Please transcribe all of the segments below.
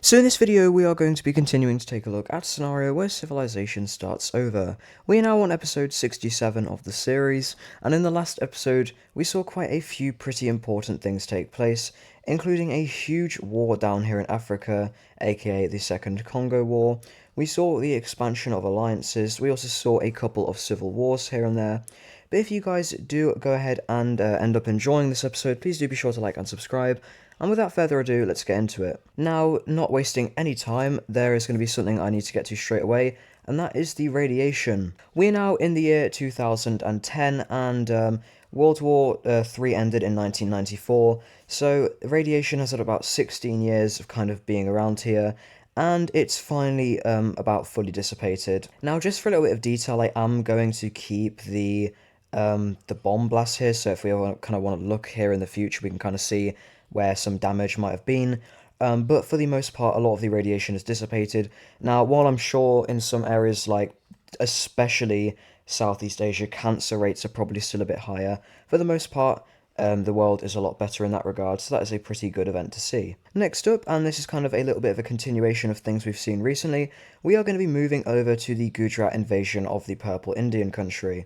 So in this video we are going to be continuing to take a look at a scenario where civilization starts over. We are now on episode 67 of the series, and in the last episode we saw quite a few pretty important things take place, including a huge war down here in Africa, aka the Second Congo War. We saw the expansion of alliances, we also saw a couple of civil wars here and there. But if you guys do go ahead and end up enjoying this episode, please do be sure to like and subscribe. And without further ado, let's get into it. Now, not wasting any time, there is going to be something I need to get to straight away, and that is the radiation. We are now in the year 2010, and World War III ended in 1994, so radiation has had about 16 years of kind of being around here, and it's finally about fully dissipated. Now, just for a little bit of detail, I am going to keep the bomb blast here, so if we ever kind of want to look here in the future, we can kind of see where some damage might have been. But for the most part, a lot of the radiation is dissipated. Now, while I'm sure in some areas, like especially Southeast Asia, cancer rates are probably still a bit higher, for the most part, the world is a lot better in that regard, so that is a pretty good event to see. Next up, and this is kind of a little bit of a continuation of things we've seen recently, we are going to be moving over to the Gujarat invasion of the Purple Indian country.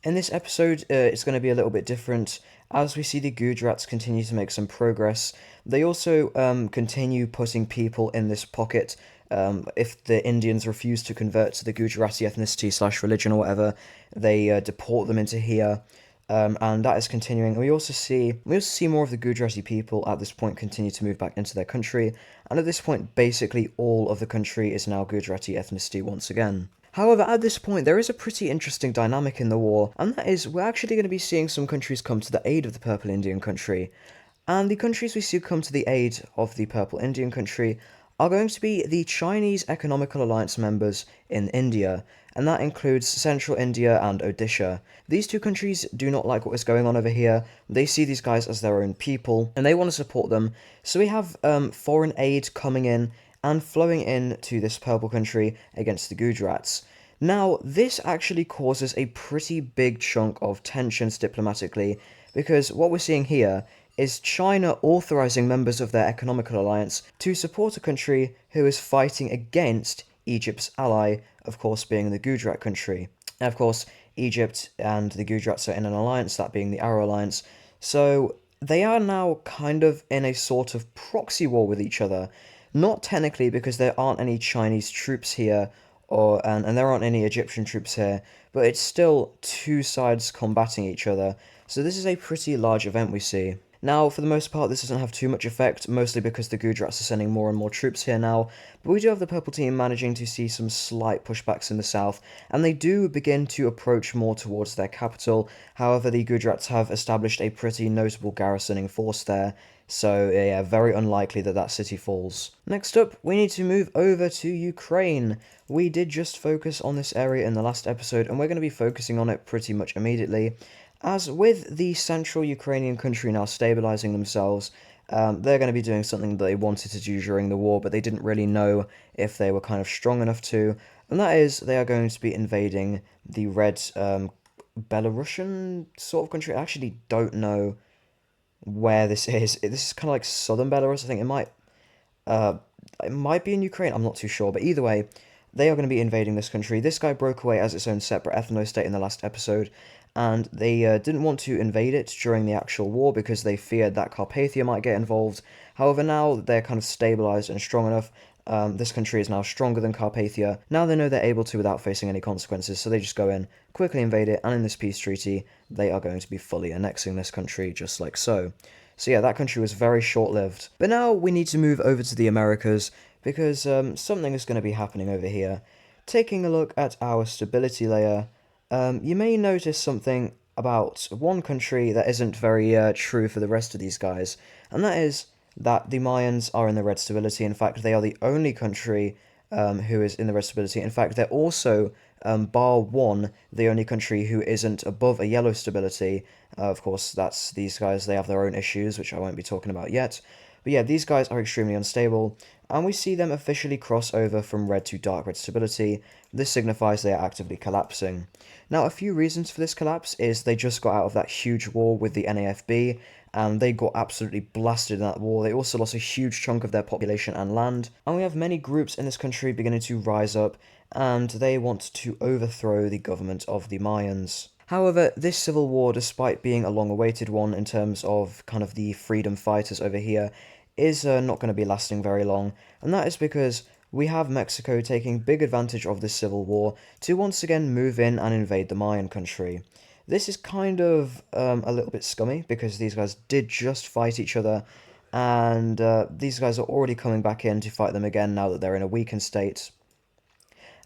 In this episode, it's going to be a little bit different. As we see the Gujrats continue to make some progress, they also continue putting people in this pocket. If the Indians refuse to convert to the Gujarati ethnicity / religion or whatever, they deport them into here. And that is continuing. We also see more of the Gujarati people at this point continue to move back into their country, and at this point, basically all of the country is now Gujarati ethnicity once again. However, at this point, there is a pretty interesting dynamic in the war, and that is we're actually going to be seeing some countries come to the aid of the Purple Indian country. And the countries we see come to the aid of the Purple Indian country are going to be the Chinese Economical Alliance members in India, and that includes Central India and Odisha. These two countries do not like what is going on over here. They see these guys as their own people, and they want to support them. So we have foreign aid coming in and flowing into this purple country against the Gujrats. Now, this actually causes a pretty big chunk of tensions diplomatically, because what we're seeing here is China authorizing members of their economical alliance to support a country who is fighting against Egypt's ally, of course being the Gujarat country. And of course, Egypt and the Gujrats are in an alliance, that being the Arrow Alliance, so they are now kind of in a sort of proxy war with each other. Not technically, because there aren't any Chinese troops here, and there aren't any Egyptian troops here, but it's still two sides combating each other, so this is a pretty large event we see. Now, for the most part, this doesn't have too much effect, mostly because the Gujrats are sending more and more troops here now, but we do have the Purple Team managing to see some slight pushbacks in the south, and they do begin to approach more towards their capital. However, the Gujrats have established a pretty notable garrisoning force there, so yeah, very unlikely that that city falls. Next up, we need to move over to Ukraine. We did just focus on this area in the last episode, and we're going to be focusing on it pretty much immediately. As with the central Ukrainian country now stabilizing themselves, they're going to be doing something that they wanted to do during the war, but they didn't really know if they were kind of strong enough to, and that is they are going to be invading the red Belarusian sort of country. I actually don't know where this is. This is kind of like southern Belarus. I think uh, it might be in Ukraine. I'm not too sure, but either way, they are going to be invading this country. This guy broke away as its own separate ethno-state in the last episode, and they didn't want to invade it during the actual war because they feared that Carpathia might get involved. However, now that they're kind of stabilized and strong enough, this country is now stronger than Carpathia. Now they know they're able to without facing any consequences, so they just go in, quickly invade it, and in this peace treaty, they are going to be fully annexing this country just like so. So yeah, that country was very short-lived. But now we need to move over to the Americas, because something is going to be happening over here. Taking a look at our stability layer, you may notice something about one country that isn't very true for the rest of these guys, and that is that the Mayans are in the red stability. In fact, they are the only country who is in the red stability. In fact, they're also, bar one, the only country who isn't above a yellow stability. Of course, that's these guys, they have their own issues, which I won't be talking about yet. But yeah, these guys are extremely unstable, and we see them officially cross over from red to dark red stability. This signifies they are actively collapsing. Now, a few reasons for this collapse is they just got out of that huge war with the NAFB, and they got absolutely blasted in that war. They also lost a huge chunk of their population and land, and we have many groups in this country beginning to rise up, and they want to overthrow the government of the Mayans. However, this civil war, despite being a long-awaited one in terms of kind of the freedom fighters over here, is not going to be lasting very long, and that is because we have Mexico taking big advantage of this civil war to once again move in and invade the Mayan country. This is kind of a little bit scummy because these guys did just fight each other, and these guys are already coming back in to fight them again now that they're in a weakened state.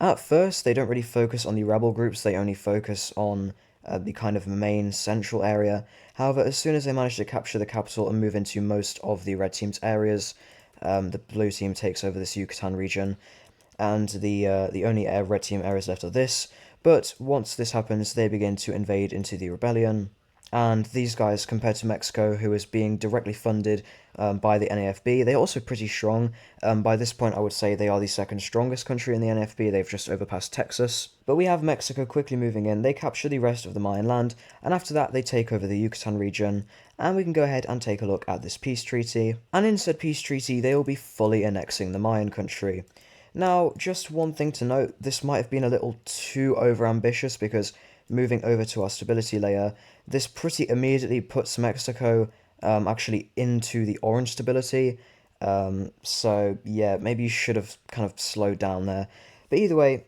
At first, they don't really focus on the rebel groups, they only focus on the kind of main central area. However, as soon as they manage to capture the capital and move into most of the red team's areas, the blue team takes over this Yucatan region, and the only red team areas left are this. But once this happens, they begin to invade into the rebellion. And these guys, compared to Mexico, who is being directly funded by the NAFB, they're also pretty strong. By this point, I would say they are the second strongest country in the NAFB. They've just overpassed Texas. But we have Mexico quickly moving in. They capture the rest of the Mayan land, and after that, they take over the Yucatan region. And we can go ahead and take a look at this peace treaty. And in said peace treaty, they will be fully annexing the Mayan country. Now, just one thing to note, this might have been a little too overambitious because moving over to our stability layer, this pretty immediately puts Mexico actually into the orange stability. So yeah, maybe you should have kind of slowed down there. But either way,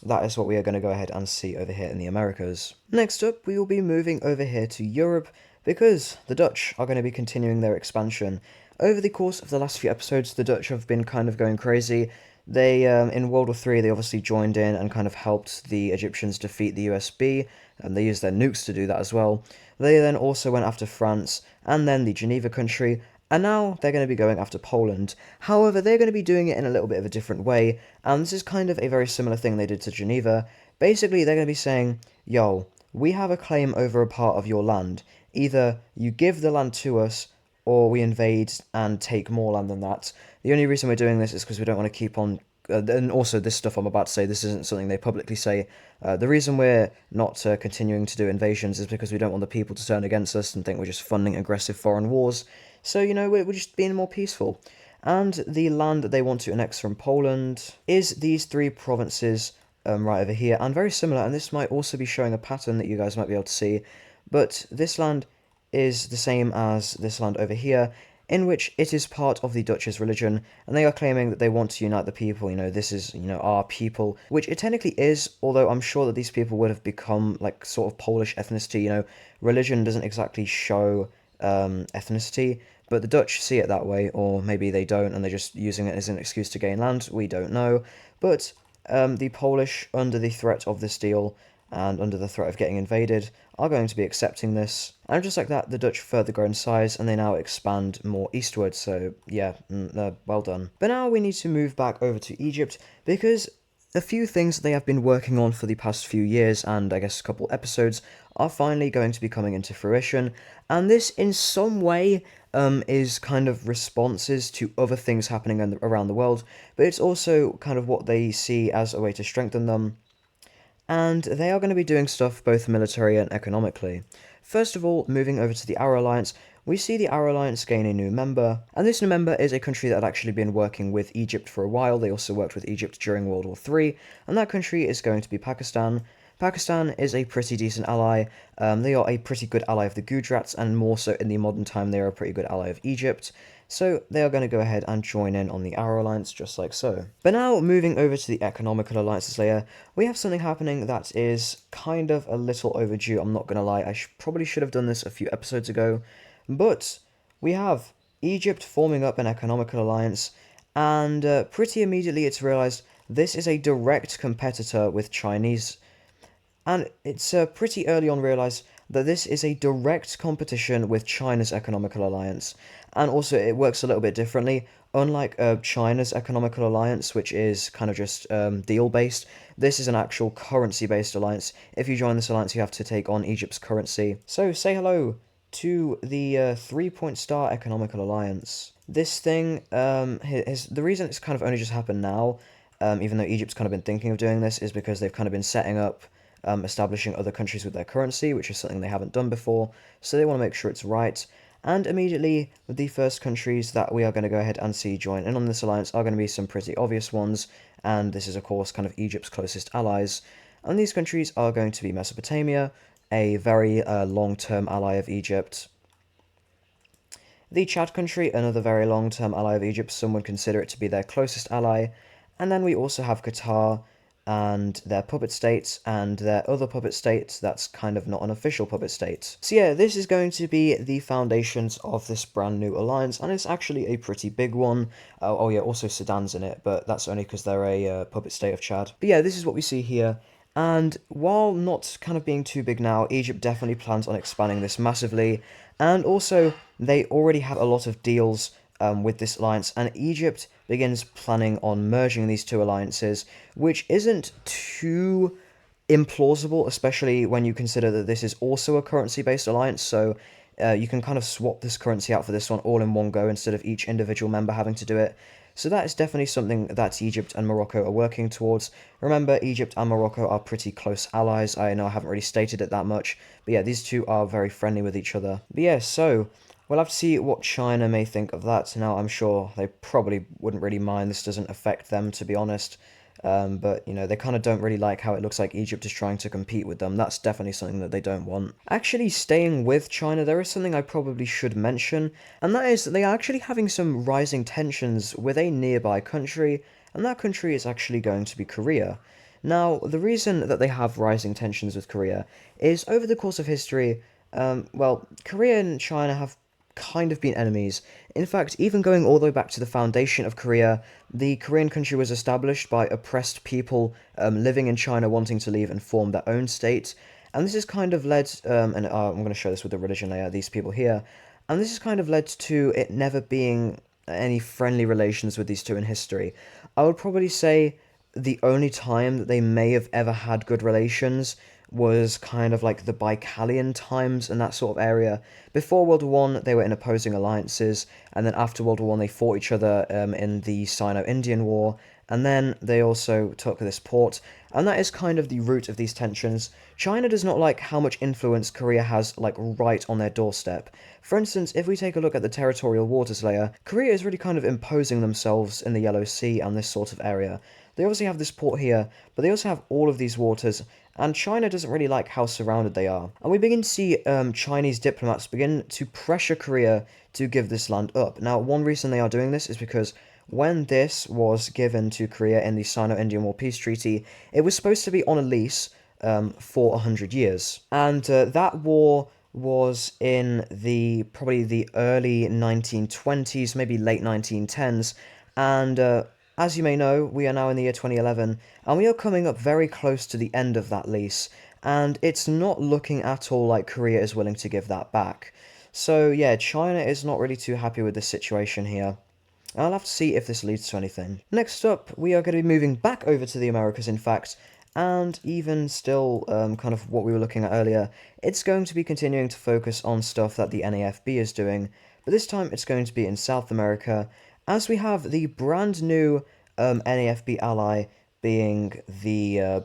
that is what we are going to go ahead and see over here in the Americas. Next up, we will be moving over here to Europe because the Dutch are going to be continuing their expansion. Over the course of the last few episodes, the Dutch have been kind of going crazy. They, in World War III, they obviously joined in and kind of helped the Egyptians defeat the USB, and they used their nukes to do that as well. They then also went after France, and then the Geneva country, and now they're going to be going after Poland. However, they're going to be doing it in a little bit of a different way, and this is kind of a very similar thing they did to Geneva. Basically, they're going to be saying, yo, we have a claim over a part of your land. Either you give the land to us, or we invade and take more land than that. The only reason we're doing this is because we don't want to keep on... and also, this stuff I'm about to say, this isn't something they publicly say. The reason we're not continuing to do invasions is because we don't want the people to turn against us and think we're just funding aggressive foreign wars. So, you know, we're just being more peaceful. And the land that they want to annex from Poland is these three provinces right over here, and very similar, and this might also be showing a pattern that you guys might be able to see, but this land is the same as this land over here, in which it is part of the Dutch's religion, and they are claiming that they want to unite the people, this is, our people, which it technically is, although I'm sure that these people would have become, like, sort of Polish ethnicity, religion doesn't exactly show ethnicity, but the Dutch see it that way, or maybe they don't, and they're just using it as an excuse to gain land, we don't know, but the Polish, under the threat of this deal, and under the threat of getting invaded, are going to be accepting this. And just like that, the Dutch further grow in size, and they now expand more eastward, so yeah, well done. But now we need to move back over to Egypt, because a few things they have been working on for the past few years, and I guess a couple episodes, are finally going to be coming into fruition, and this in some way is kind of responses to other things happening around the world, but it's also kind of what they see as a way to strengthen them. And they are going to be doing stuff both military and economically. First of all, moving over to the Arrow Alliance, we see the Arrow Alliance gain a new member, and this new member is a country that had actually been working with Egypt for a while. They also worked with Egypt during World War III, and that country is going to be Pakistan. Pakistan is a pretty decent ally. They are a pretty good ally of the Gujrats, and more so in the modern time, they are a pretty good ally of Egypt. So they are going to go ahead and join in on the Arrow Alliance, just like so. But now, moving over to the Economical Alliances layer, we have something happening that is kind of a little overdue, I'm not going to lie. I probably should have done this a few episodes ago. But we have Egypt forming up an Economical Alliance, and pretty immediately it's realized this is a direct competitor with Chinese. And it's pretty early on realized that this is a direct competition with China's economical alliance. And also, it works a little bit differently. Unlike China's economical alliance, which is kind of just deal-based, this is an actual currency-based alliance. If you join this alliance, you have to take on Egypt's currency. So, say hello to the 3-point star economical alliance. this thing, the reason it's kind of only just happened now, even though Egypt's kind of been thinking of doing this, is because they've kind of been setting up, establishing other countries with their currency, which is something they haven't done before, so they want to make sure it's right. And immediately, the first countries that we are going to go ahead and see join in on this alliance are going to be some pretty obvious ones, and this is, of course, kind of Egypt's closest allies. And these countries are going to be Mesopotamia, a very long-term ally of Egypt. The Chad country, another very long-term ally of Egypt, some would consider it to be their closest ally. And then we also have Qatar and their puppet states and their other puppet states that's kind of not an official puppet state. So yeah, this is going to be the foundations of this brand new alliance, and it's actually a pretty big one. Oh yeah, also Sudan's in it, but that's only because they're a puppet state of Chad. But yeah, this is what we see here. And while not kind of being too big now, Egypt definitely plans on expanding this massively. And also, they already have a lot of deals with this alliance, and Egypt begins planning on merging these two alliances, which isn't too implausible, especially when you consider that this is also a currency-based alliance, so you can kind of swap this currency out for this one all in one go instead of each individual member having to do it. So that is definitely something that Egypt and Morocco are working towards. Remember, Egypt and Morocco are pretty close allies. I know I haven't really stated it that much, but yeah, these two are very friendly with each other. But yeah, so we'll have to see what China may think of that. Now, I'm sure they probably wouldn't really mind. This doesn't affect them, to be honest. But, you know, they kind of don't really like how it looks like Egypt is trying to compete with them. That's definitely something that they don't want. Actually, staying with China, there is something I probably should mention, and that is that they are actually having some rising tensions with a nearby country, and that country is actually going to be Korea. Now, the reason that they have rising tensions with Korea is over the course of history, well, Korea and China have kind of been enemies. In fact, even going all the way back to the foundation of Korea, the Korean country was established by oppressed people living in China wanting to leave and form their own state. And this has kind of led, and I'm going to show this with the religion layer, these people here, and this has kind of led to it never being any friendly relations with these two in history. I would probably say the only time that they may have ever had good relations was kind of like the Baikalian times and that sort of area. Before World War One, they were in opposing alliances, and then after World War One, they fought each other in the Sino-Indian War, and then they also took this port, and that is kind of the root of these tensions. China does not like how much influence Korea has, like, right on their doorstep. For instance, if we take a look at the territorial waters layer, Korea is really kind of imposing themselves in the Yellow Sea and this sort of area. They obviously have this port here, but they also have all of these waters, and China doesn't really like how surrounded they are. And we begin to see Chinese diplomats begin to pressure Korea to give this land up. Now, one reason they are doing this is because when this was given to Korea in the Sino-Indian War Peace Treaty, it was supposed to be on a lease for 100 years. And that war was in the probably the early 1920s, maybe late 1910s, and as you may know, we are now in the year 2011, and we are coming up very close to the end of that lease, and it's not looking at all like Korea is willing to give that back. So yeah, China is not really too happy with this situation here. I'll have to see if this leads to anything. Next up, we are going to be moving back over to the Americas, in fact, and even still, kind of what we were looking at earlier, it's going to be continuing to focus on stuff that the NAFB is doing, but this time it's going to be in South America, as we have the brand new NAFB ally being the,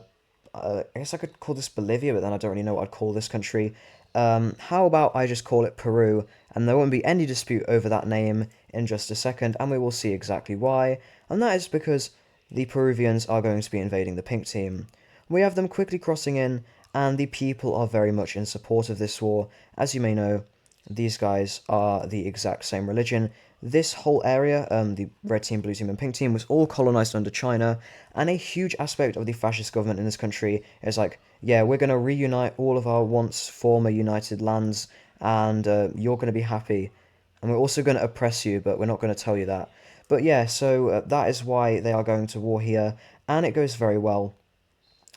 I guess I could call this Bolivia, but then I don't really know what I'd call this country. How about I just call it Peru, and there won't be any dispute over that name in just a second, and we will see exactly why, and that is because the Peruvians are going to be invading the pink team. We have them quickly crossing in, and the people are very much in support of this war. As you may know, these guys are the exact same religion. This whole area, the red team, blue team, and pink team, was all colonized under China, and a huge aspect of the fascist government in this country is like, yeah, we're going to reunite all of our once former united lands, and you're going to be happy. And we're also going to oppress you, but we're not going to tell you that. But yeah, so that is why they are going to war here, and it goes very well.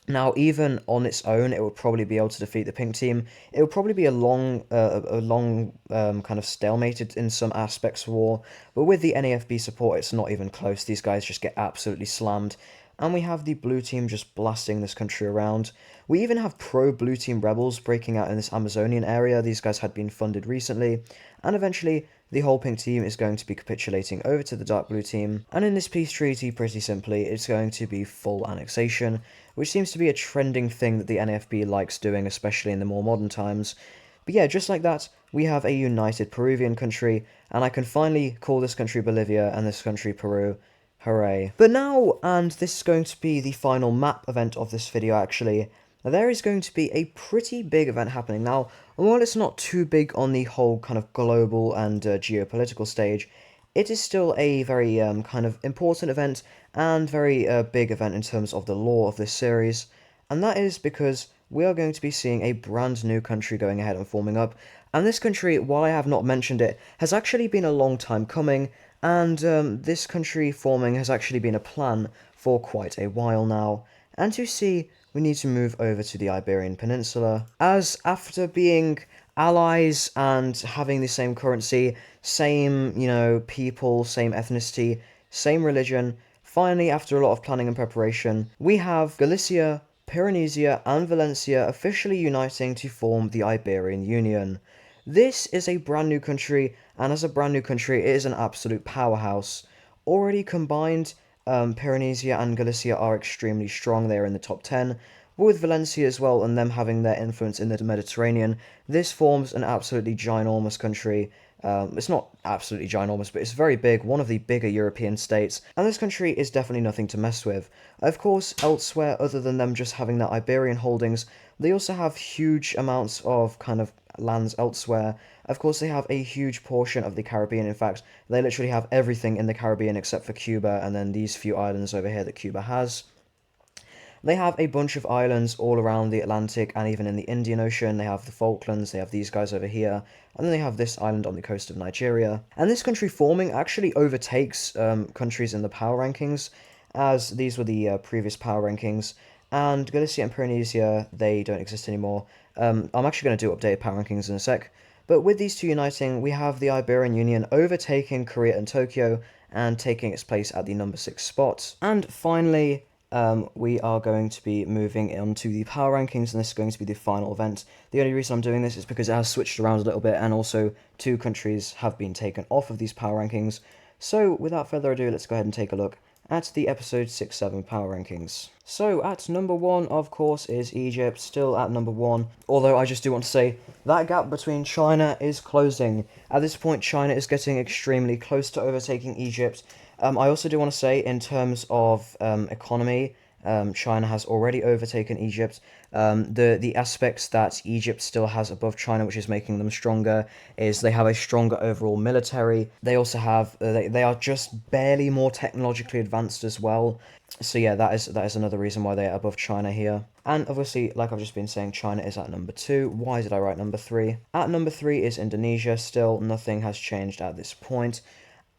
Now, even on its own, it would probably be able to defeat the pink team. It would probably be a long kind of stalemated in some aspects war, but with the NAFB support, it's not even close. These guys just get absolutely slammed. And we have the blue team just blasting this country around. We even have pro-blue team rebels breaking out in this Amazonian area. These guys had been funded recently, and eventually the whole pink team is going to be capitulating over to the dark blue team, and in this peace treaty, pretty simply, it's going to be full annexation, which seems to be a trending thing that the NFB likes doing, especially in the more modern times. But yeah, just like that, we have a united Peruvian country, and I can finally call this country Bolivia and this country Peru. Hooray. But now, and this is going to be the final map event of this video actually, there is going to be a pretty big event happening. Now, while it's not too big on the whole kind of global and geopolitical stage, it is still a very kind of important event and very big event in terms of the lore of this series, and that is because we are going to be seeing a brand new country going ahead and forming up, and this country, while I have not mentioned it, has actually been a long time coming, and this country forming has actually been a plan for quite a while now. And to see, we need to move over to the Iberian Peninsula, as after being allies and having the same currency, same, people, same ethnicity, same religion, finally, after a lot of planning and preparation, we have Galicia, Pyrenesia, and Valencia officially uniting to form the Iberian Union. This is a brand new country, and as a brand new country, it is an absolute powerhouse. Already combined, Pyrenesia and Galicia are extremely strong. They are in the top 10. But with Valencia as well, and them having their influence in the Mediterranean, this forms an absolutely ginormous country. It's not absolutely ginormous, but it's very big, one of the bigger European states, and this country is definitely nothing to mess with. Of course, elsewhere, other than them just having their Iberian holdings, they also have huge amounts of kind of lands elsewhere. Of course, they have a huge portion of the Caribbean. In fact, they literally have everything in the Caribbean except for Cuba, and then these few islands over here that Cuba has. They have a bunch of islands all around the Atlantic and even in the Indian Ocean. They have the Falklands, they have these guys over here, and then they have this island on the coast of Nigeria. And this country forming actually overtakes countries in the power rankings, as these were the previous power rankings. And Galicia and Pyrenesia, they don't exist anymore. I'm actually going to do updated power rankings in a sec. But with these two uniting, we have the Iberian Union overtaking Korea and Tokyo and taking its place at the number 6 spot. And finally, we are going to be moving on to the power rankings, and this is going to be the final event. The only reason I'm doing this is because it has switched around a little bit, and also 2 countries have been taken off of these power rankings. So, without further ado, let's go ahead and take a look at the episode 6-7 power rankings. So, at number 1, of course, is Egypt, still at number 1, although I just do want to say, that gap between China is closing. At this point, China is getting extremely close to overtaking Egypt. I also do want to say, in terms of economy, China has already overtaken Egypt. The aspects that Egypt still has above China, which is making them stronger, is they have a stronger overall military. They also have they are just barely more technologically advanced as well. So yeah, that is another reason why they are above China here. And obviously, like I've just been saying, China is at number 2. Why did I write number 3? At number 3 is Indonesia. Still, nothing has changed at this point.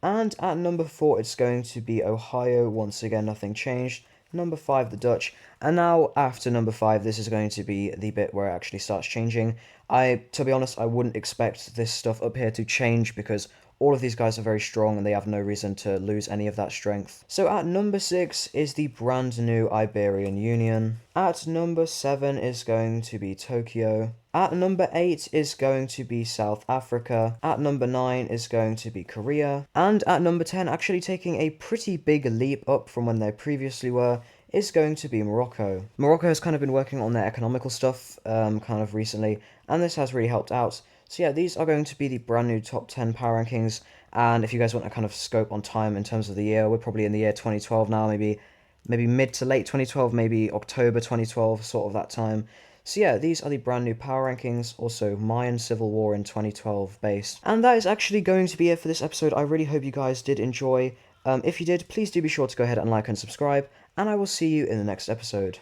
And at number 4, it's going to be Ohio. Once again, nothing changed. Number 5, the Dutch. And now, after number 5, this is going to be the bit where it actually starts changing. To be honest, I wouldn't expect this stuff up here to change because all of these guys are very strong and they have no reason to lose any of that strength. So at number 6 is the brand new Iberian Union. At number 7 is going to be Tokyo. At number 8 is going to be South Africa. At number 9 is going to be Korea. And at number 10, actually taking a pretty big leap up from when they previously were, is going to be Morocco. Morocco has kind of been working on their economical stuff kind of recently, and this has really helped out. So yeah, these are going to be the brand new top 10 power rankings, and if you guys want a kind of scope on time in terms of the year, we're probably in the year 2012 now, maybe mid to late 2012, maybe October 2012, sort of that time. So yeah, these are the brand new power rankings, also Mayan Civil War in 2012 based. And that is actually going to be it for this episode. I really hope you guys did enjoy. If you did, please do be sure to go ahead and like and subscribe, and I will see you in the next episode.